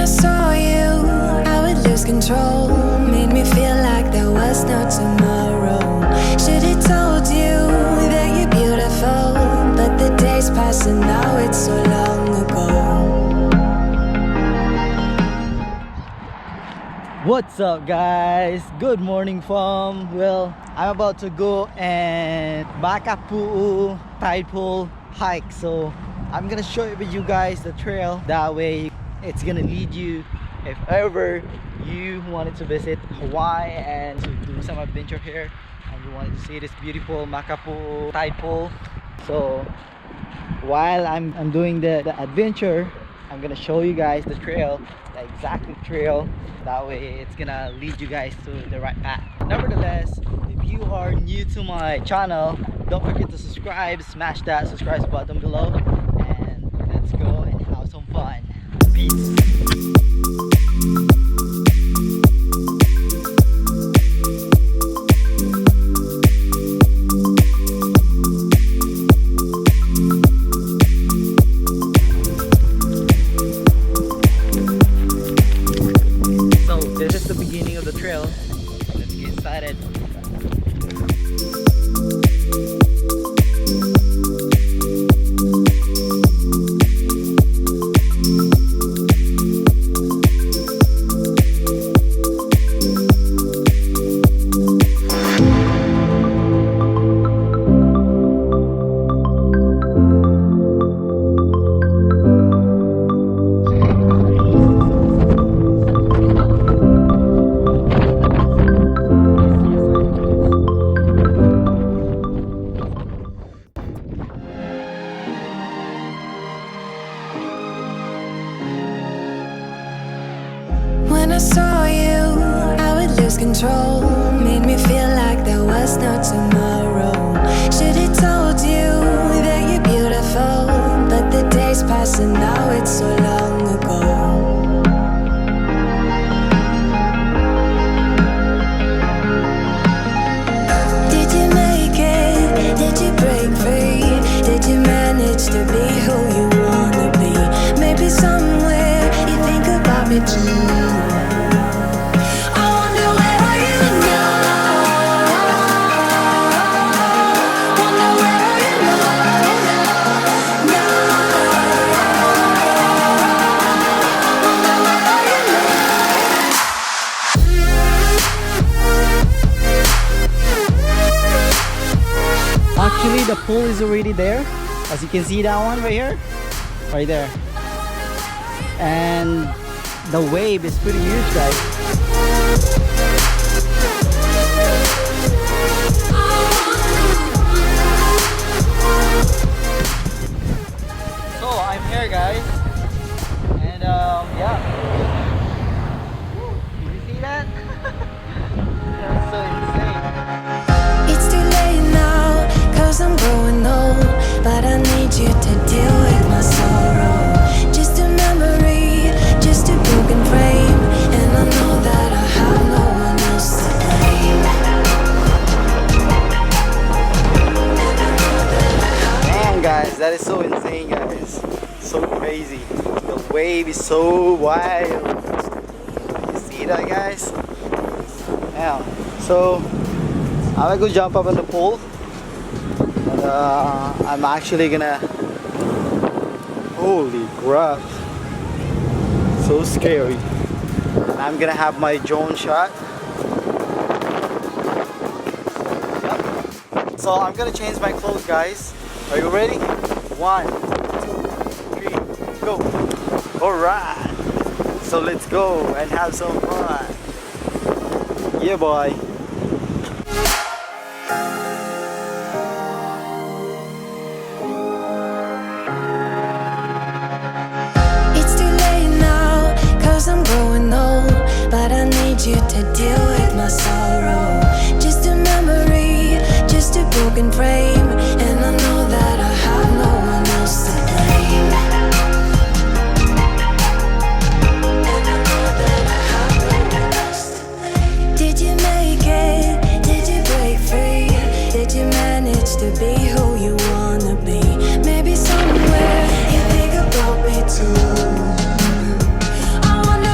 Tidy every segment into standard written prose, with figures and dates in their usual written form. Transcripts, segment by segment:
I saw you, I would lose control. Made me feel like there was no tomorrow. Should've told you that you're beautiful, but the days pass and now it's so long ago. What's up guys? Good morning fam. Well, I'm about to go and Makapu'u tidepool hike, so I'm gonna show it with you guys the trail. That way it's gonna lead you if ever you wanted to visit Hawaii and to do some adventure here and you wanted to see this beautiful Makapu'u tidepool. So while I'm doing the adventure, I'm gonna show you guys the trail, the exact trail. That way it's gonna lead you guys to the right path. Nevertheless, if you are new to my channel, don't forget to subscribe, smash that subscribe button below, and let's go and have some fun. Peace. This is the beginning of the trail. Let's get started. When I saw you, I would lose control. Made me feel like there was no tomorrow. Should've told you that you're beautiful, but the days pass and now it's so long ago. Did you make it? Did you break free? Did you manage to be who you wanna be? Maybe somewhere you think about me too. Actually, the pool is already there. As you can see, that one right here, right there. And the wave is pretty huge, guys. So I'm here, guys, and yeah. Did you see that? That's so insane. It's too late now, 'cause I'm growing old, but I need you to deal with my sorrow. Just a memory, just a broken frame, and I know that I have no one else to blame. Damn guys, that is so insane, guys. So crazy. The wave is so wild. You see that, guys? Yeah. So I'm gonna go jump up in the pool. And I'm actually gonna, holy crap, so scary. And I'm gonna have my drone shot. Yep. So I'm gonna change my clothes, guys. Are you ready? 1, 2, 3, go. Alright, so let's go and have some fun. Yeah boy. I'm growing old, but I need you to deal with my sorrow. Just a memory, just a broken frame, and I know that I have no one else to blame. And I know that I have no one else to blame. Did you make it? Did you break free? Did you manage to be who you wanna be? Maybe somewhere you think about me too. I wanna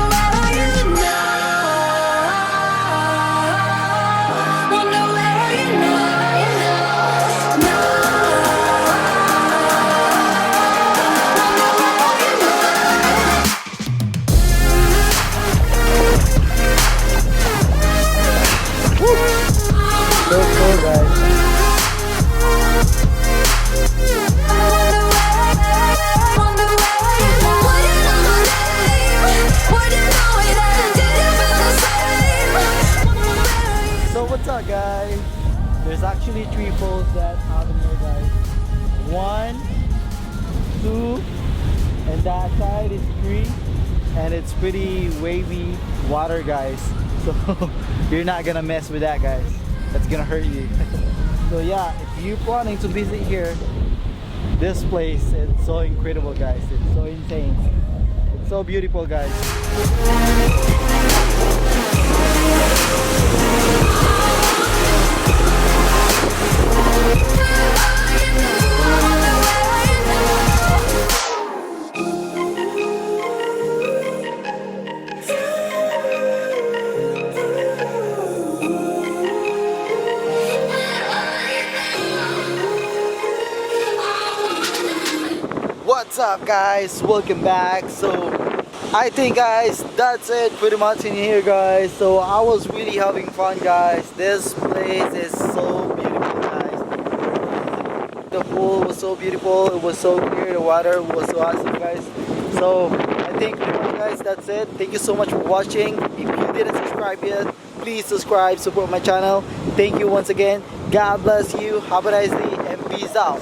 that avenue, guys. 1, 2, and that side is 3, and it's pretty wavy water, guys. So you're not gonna mess with that, guys. That's gonna hurt you. So yeah, if you're planning to visit here, this place is so incredible, guys. It's so insane. It's so beautiful, guys. What's up, guys? Welcome back. So I think, guys, that's it pretty much in here, guys. So I was really having fun, guys. This place is so beautiful, guys. The pool was so beautiful. It was so clear. The water was so awesome, guys. So I think, guys, that's it. Thank you so much for watching. If you didn't subscribe yet, please subscribe, support my channel. Thank you once again. God bless you. Have a nice day and peace out.